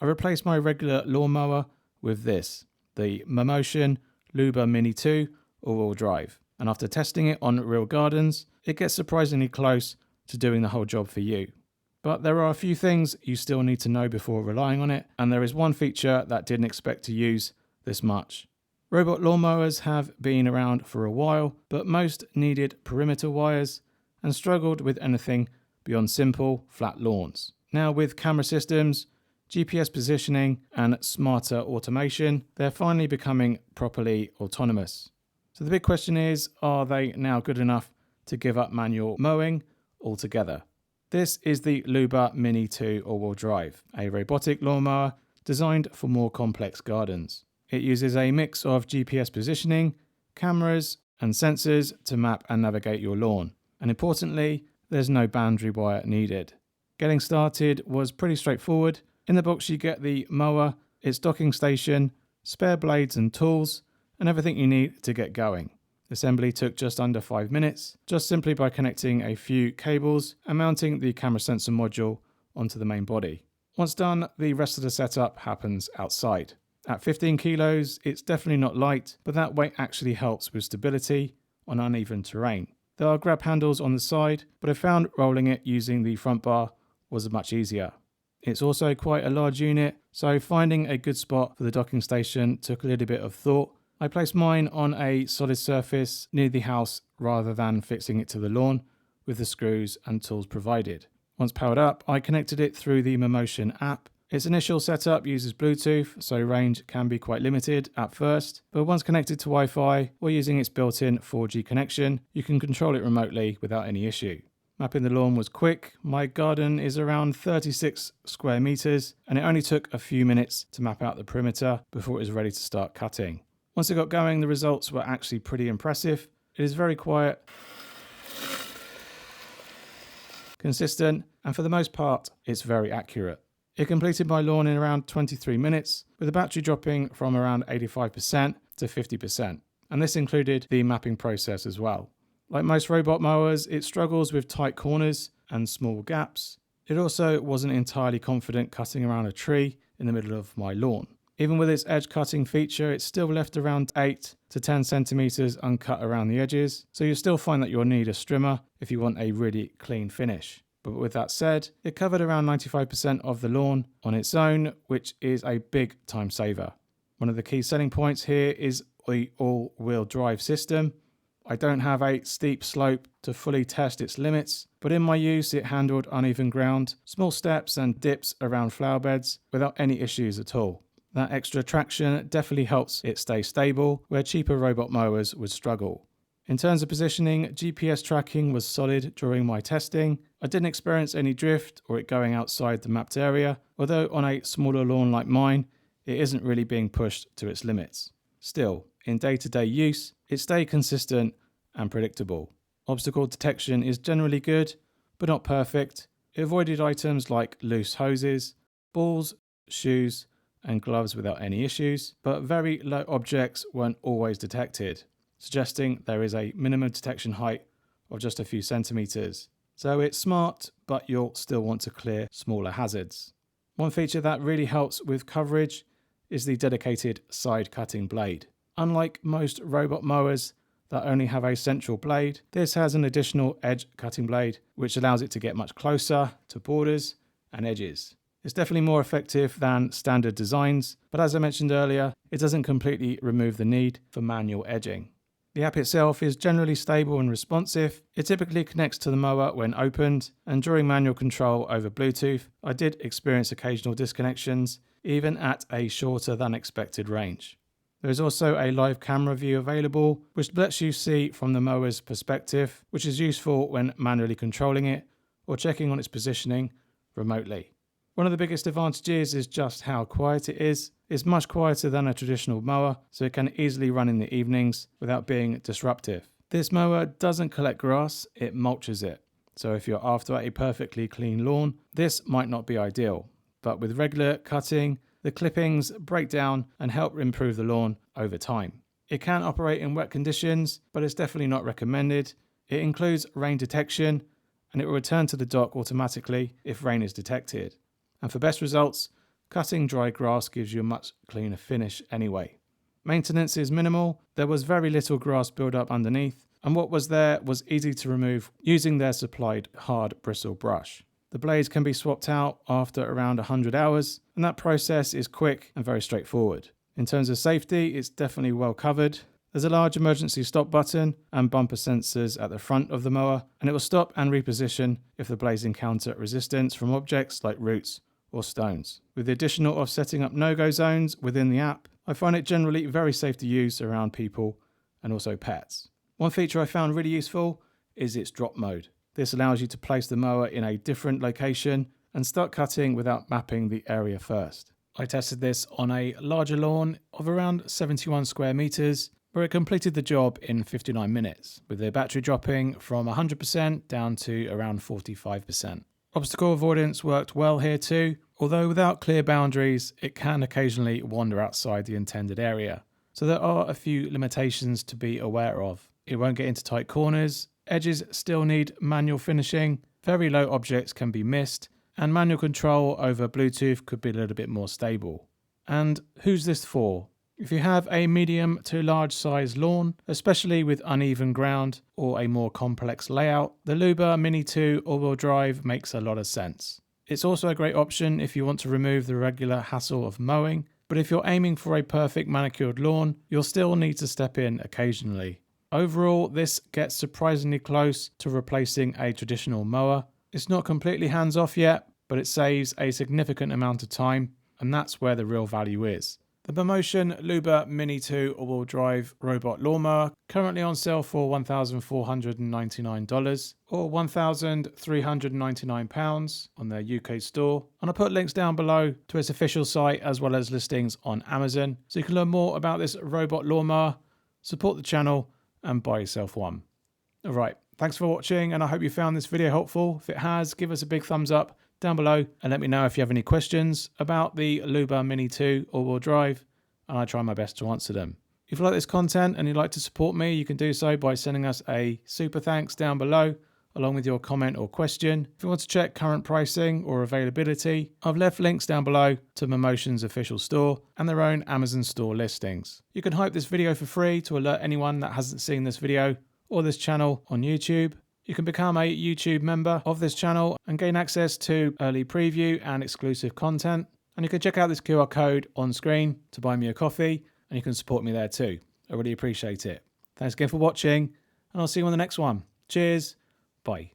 I replaced my regular lawnmower with this, the Mammotion LUBA Mini 2 all-wheel drive. And after testing it on real gardens, it gets surprisingly close to doing the whole job for you. But there are a few things you still need to know before relying on it, and there is one feature that didn't expect to use this much. Robot lawnmowers have been around for a while, but most needed perimeter wires and struggled with anything beyond simple, flat lawns. Now with camera systems, GPS positioning and smarter automation, they're finally becoming properly autonomous. So the big question is, are they now good enough to give up manual mowing altogether? This is the LUBA Mini 2 all-wheel drive, a robotic lawnmower designed for more complex gardens. It uses a mix of GPS positioning, cameras and sensors to map and navigate your lawn. And importantly, there's no boundary wire needed. Getting started was pretty straightforward. In the box you get the mower, its docking station, spare blades and tools, and everything you need to get going. Assembly took just under 5 minutes, just simply by connecting a few cables and mounting the camera sensor module onto the main body. Once done, the rest of the setup happens outside. At 15 kilos, it's definitely not light, but that weight actually helps with stability on uneven terrain. There are grab handles on the side, but I found rolling it using the front bar was much easier. It's also quite a large unit, so finding a good spot for the docking station took a little bit of thought. I placed mine on a solid surface near the house rather than fixing it to the lawn with the screws and tools provided. Once powered up, I connected it through the Mammotion app. Its initial setup uses Bluetooth, so range can be quite limited at first, but once connected to Wi-Fi or using its built-in 4G connection, you can control it remotely without any issue. Mapping the lawn was quick. My garden is around 36 square meters, and it only took a few minutes to map out the perimeter before it was ready to start cutting. Once it got going, the results were actually pretty impressive. It is very quiet, consistent, and for the most part, it's very accurate. It completed my lawn in around 23 minutes, with the battery dropping from around 85% to 50%. And this included the mapping process as well. Like most robot mowers, it struggles with tight corners and small gaps. It also wasn't entirely confident cutting around a tree in the middle of my lawn. Even with its edge cutting feature, it still left around 8 to 10 centimeters uncut around the edges, so you'll still find that you'll need a strimmer if you want a really clean finish. But with that said, it covered around 95% of the lawn on its own, which is a big time saver. One of the key selling points here is the all-wheel drive system. I don't have a steep slope to fully test its limits, but in my use it handled uneven ground, small steps and dips around flower beds without any issues at all. That extra traction definitely helps it stay stable, where cheaper robot mowers would struggle. In terms of positioning, GPS tracking was solid during my testing. I didn't experience any drift or it going outside the mapped area, although on a smaller lawn like mine, it isn't really being pushed to its limits. Still, in day-to-day use, it stayed consistent and predictable. Obstacle detection is generally good, but not perfect. It avoided items like loose hoses, balls, shoes, and gloves without any issues, but very low objects weren't always detected, suggesting there is a minimum detection height of just a few centimeters. So it's smart, but you'll still want to clear smaller hazards. One feature that really helps with coverage is the dedicated side cutting blade. Unlike most robot mowers that only have a central blade, this has an additional edge cutting blade, which allows it to get much closer to borders and edges. It's definitely more effective than standard designs, but as I mentioned earlier, it doesn't completely remove the need for manual edging. The app itself is generally stable and responsive. It typically connects to the mower when opened, and during manual control over Bluetooth, I did experience occasional disconnections, even at a shorter than expected range. There is also a live camera view available, which lets you see from the mower's perspective, which is useful when manually controlling it or checking on its positioning remotely. One of the biggest advantages is just how quiet it is. It's much quieter than a traditional mower, so it can easily run in the evenings without being disruptive. This mower doesn't collect grass, it mulches it. So if you're after a perfectly clean lawn, this might not be ideal. But with regular cutting, the clippings break down and help improve the lawn over time. It can operate in wet conditions, but it's definitely not recommended. It includes rain detection, and it will return to the dock automatically if rain is detected. And for best results, cutting dry grass gives you a much cleaner finish anyway. Maintenance is minimal, there was very little grass build-up underneath, and what was there was easy to remove using their supplied hard bristle brush. The blades can be swapped out after around 100 hours, and that process is quick and very straightforward. In terms of safety, it's definitely well covered. There's a large emergency stop button and bumper sensors at the front of the mower, and it will stop and reposition if the blades encounter resistance from objects like roots or stones. With the additional of setting up no-go zones within the app, I find it generally very safe to use around people and also pets. One feature I found really useful is its drop mode. This allows you to place the mower in a different location and start cutting without mapping the area first. I tested this on a larger lawn of around 71 square meters, where it completed the job in 59 minutes, with the battery dropping from 100% down to around 45%. Obstacle avoidance worked well here too, although without clear boundaries, it can occasionally wander outside the intended area. So there are a few limitations to be aware of. It won't get into tight corners, edges still need manual finishing, very low objects can be missed, and manual control over Bluetooth could be a little bit more stable. And who's this for? If you have a medium to large size lawn, especially with uneven ground or a more complex layout, the LUBA Mini 2 all-wheel drive makes a lot of sense. It's also a great option if you want to remove the regular hassle of mowing, but if you're aiming for a perfect manicured lawn, you'll still need to step in occasionally. Overall, this gets surprisingly close to replacing a traditional mower. It's not completely hands-off yet, but it saves a significant amount of time, and that's where the real value is. The Mammotion LUBA Mini 2 all-wheel drive robot lawnmower currently on sale for $1,499 or £1,399 on their UK store. And I'll put links down below to its official site as well as listings on Amazon, so you can learn more about this robot lawnmower, support the channel, and buy yourself one. Alright, thanks for watching, and I hope you found this video helpful. If it has, give us a big thumbs up down below and let me know if you have any questions about the LUBA Mini 2 all-wheel drive, and I try my best to answer them. If you like this content and you'd like to support me, you can do so by sending us a super thanks down below along with your comment or question. If you want to check current pricing or availability, I've left links down below to Mammotion's official store and their own Amazon store listings. You can hype this video for free to alert anyone that hasn't seen this video or this channel on YouTube. You can become a YouTube member of this channel and gain access to early preview and exclusive content. And you can check out this QR code on screen to buy me a coffee, and you can support me there too. I really appreciate it. Thanks again for watching, and I'll see you on the next one. Cheers. Bye.